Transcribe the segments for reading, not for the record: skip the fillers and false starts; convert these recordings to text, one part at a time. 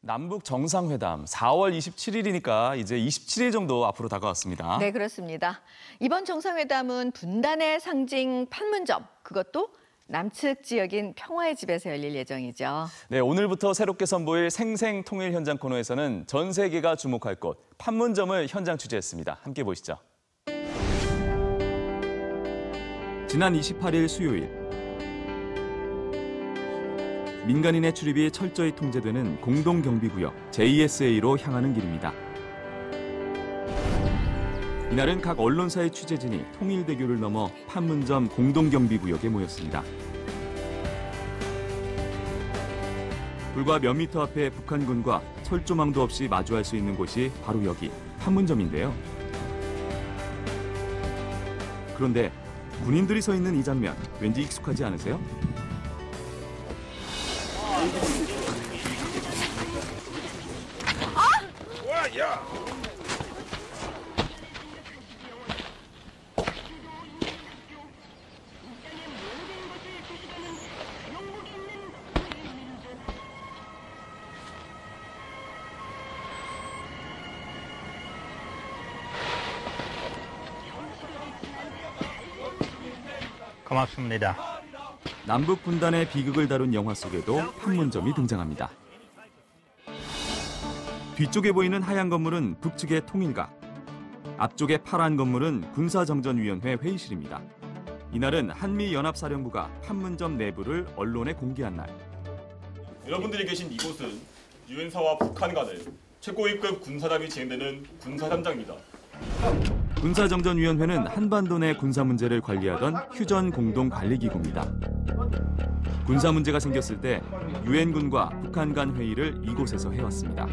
남북 정상회담 4월 27일이니까 이제 27일 정도 앞으로 다가왔습니다. 네, 그렇습니다. 이번 정상회담은 분단의 상징 판문점, 그것도 남측 지역인 평화의 집에서 열릴 예정이죠. 네, 오늘부터 새롭게 선보일 생생통일 현장 코너에서는 전 세계가 주목할 곳 판문점을 현장 취재했습니다. 함께 보시죠. 지난 28일 수요일. 민간인의 출입이 철저히 통제되는 공동경비구역 JSA로 향하는 길입니다. 이날은 각 언론사의 취재진이 통일대교를 넘어 판문점 공동경비구역에 모였습니다. 불과 몇 미터 앞에 북한군과 철조망도 없이 마주할 수 있는 곳이 바로 여기 판문점인데요. 그런데 군인들이 서 있는 이 장면 왠지 익숙하지 않으세요? 야! 고맙습니다. 남북 분단의 비극을 다룬 영화 속에도 판문점이 등장합니다. 뒤쪽에 보이는 하얀 건물은 북측의 통일각, 앞쪽의 파란 건물은 군사정전위원회 회의실입니다. 이날은 한미연합사령부가 판문점 내부를 언론에 공개한 날. 여러분들이 계신 이곳은 유엔사와 북한 간의 최고위급 군사담이 진행되는 군사담장입니다. 군사정전위원회는 한반도 내 군사 문제를 관리하던 휴전공동관리기구입니다. 군사 문제가 생겼을 때 유엔군과 북한 간 회의를 이곳에서 해왔습니다.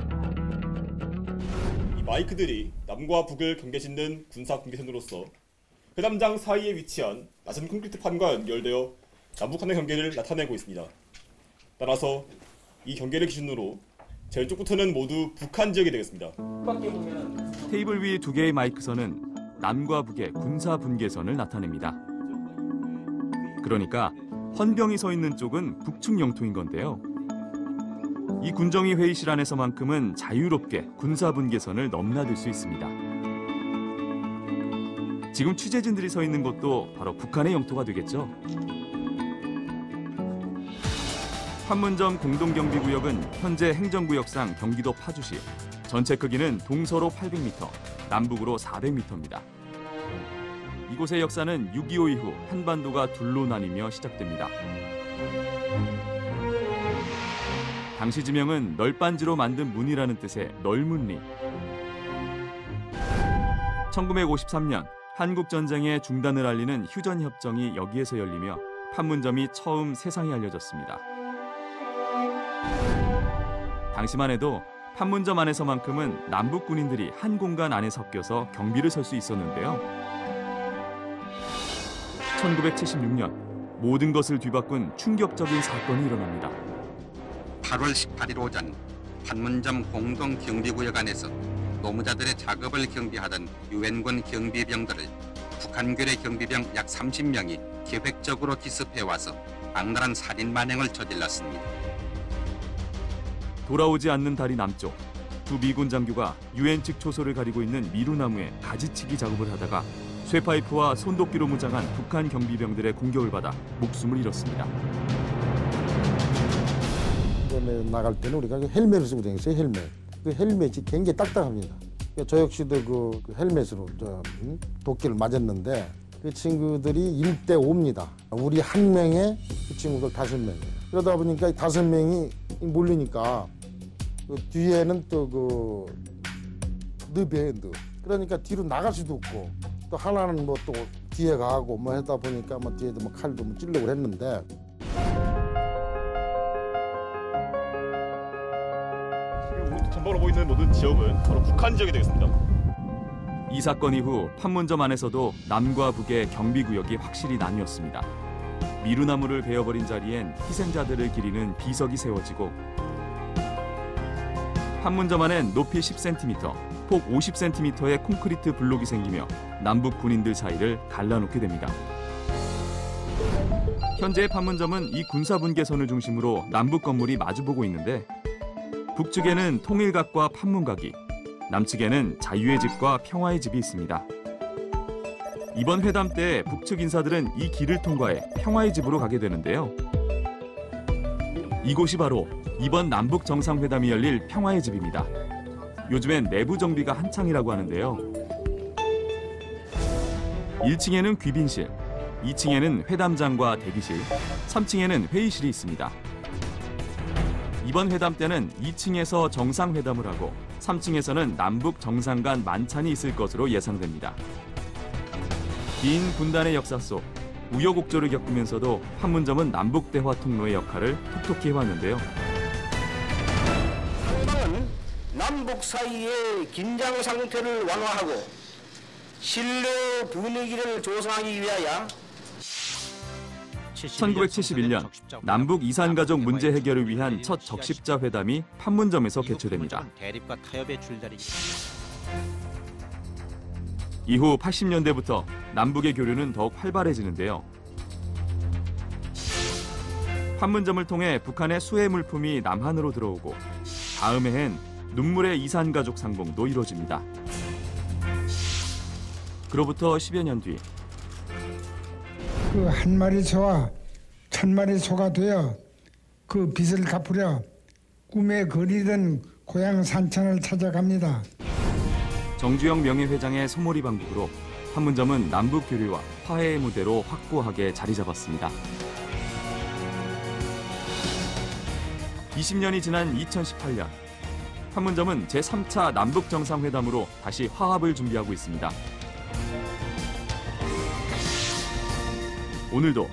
이 마이크들이 남과 북을 경계짓는 군사 경계선으로서 그 담장 사이에 위치한 낮은 콘크리트판과 연결되어 남북 간의 경계를 나타내고 있습니다. 따라서 이 경계를 기준으로 제일 쪽부터는 모두 북한 지역이 되겠습니다. 테이블 위 두 개의 마이크선은 남과 북의 군사 분계선을 나타냅니다. 그러니까 헌병이 서 있는 쪽은 북측 영토인 건데요. 이 군정위 회의실 안에서만큼은 자유롭게 군사 분계선을 넘나들 수 있습니다. 지금 취재진들이 서 있는 곳도 바로 북한의 영토가 되겠죠. 판문점 공동경비구역은 현재 행정구역상 경기도 파주시, 전체 크기는 동서로 800m, 남북으로 400m입니다. 이곳의 역사는 6.25 이후 한반도가 둘로 나뉘며 시작됩니다. 당시 지명은 널빤지로 만든 문이라는 뜻의 널문리. 1953년 한국전쟁의 중단을 알리는 휴전협정이 여기에서 열리며 판문점이 처음 세상에 알려졌습니다. 당시만 해도 판문점 안에서만큼은 남북 군인들이 한 공간 안에 섞여서 경비를 설 수 있었는데요. 1976년 모든 것을 뒤바꾼 충격적인 사건이 일어납니다. 8월 18일 오전 판문점 공동경비구역 안에서 노무자들의 작업을 경비하던 유엔군 경비병들을 북한군의 경비병 약 30명이 계획적으로 기습해와서 악랄한 살인 만행을 저질렀습니다. 돌아오지 않는 다리 남쪽, 두 미군 장교가 유엔 측 초소를 가리고 있는 미루나무에 가지치기 작업을 하다가 쇠파이프와 손도끼로 무장한 북한 경비병들의 공격을 받아 목숨을 잃었습니다. 이번에 나갈 때는 우리가 헬멧을 쓰고 다녔어요. 헬멧. 그 헬멧이 굉장히 딱딱합니다. 저 역시도 그 헬멧으로 도끼를 맞았는데 그 친구들이 1대 5입니다. 우리 한 명에 그 친구들 5명. 그러다 보니까 5명이 몰리니까 그 뒤에는 또 그 밴드. 그러니까 뒤로 나갈 수도 없고 또 하나는 뭐 또 뒤에 가고 뭐 하다 보니까 뭐 뒤에도 뭐 칼도 뭐 찌르려고 했는데. 지금 전방으로 보이는 모든 지역은 바로 북한 지역이 되겠습니다. 이 사건 이후 판문점 안에서도 남과 북의 경비구역이 확실히 나뉘었습니다. 미루나무를 베어버린 자리엔 희생자들을 기리는 비석이 세워지고 판문점 안엔 높이 10cm, 폭 50cm의 콘크리트 블록이 생기며 남북 군인들 사이를 갈라놓게 됩니다. 현재 판문점은 이 군사분계선을 중심으로 남북 건물이 마주보고 있는데 북측에는 통일각과 판문각이, 남측에는 자유의 집과 평화의 집이 있습니다. 이번 회담 때 북측 인사들은 이 길을 통과해 평화의 집으로 가게 되는데요. 이곳이 바로 이번 남북 정상회담이 열릴 평화의 집입니다. 요즘엔 내부 정비가 한창이라고 하는데요. 1층에는 귀빈실, 2층에는 회담장과 대기실, 3층에는 회의실이 있습니다. 이번 회담 때는 2층에서 정상회담을 하고 3층에서는 남북 정상 간 만찬이 있을 것으로 예상됩니다. 긴 분단의 역사 속 우여곡절을 겪으면서도 판문점은 남북 대화 통로의 역할을 톡톡히 해왔는데요. 한방은 남북 사이의 긴장 상태를 완화하고 신뢰 분위기를 조성하기 위하여 1971년 남북 이산가족 문제 해결을 위한 첫 적십자 회담이 판문점에서 개최됩니다. 대립과 타협의 줄다리. 이후 80년대부터 남북의 교류는 더욱 활발해지는데요. 판문점을 통해 북한의 수해 물품이 남한으로 들어오고 다음 해엔 눈물의 이산가족 상봉도 이루어집니다. 그로부터 10여 년 뒤 그 한 마리 소와 1000마리 소가 되어 그 빚을 갚으려 꿈에 그리던 고향 산천을 찾아갑니다. 정주영 명예회장의 소몰이 방북으로 판문점은 남북 교류와 화해의 무대로 확고하게 자리 잡았습니다. 20년이 지난 2018년, 판문점은 제3차 남북 정상회담으로 다시 화합을 준비하고 있습니다. 오늘도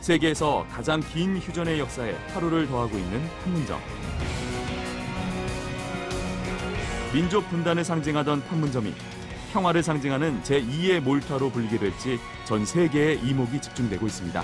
세계에서 가장 긴 휴전의 역사에 하루를 더하고 있는 판문점. 민족 분단을 상징하던 판문점이 평화를 상징하는 제2의 몰타로 불리게 될지 전 세계의 이목이 집중되고 있습니다.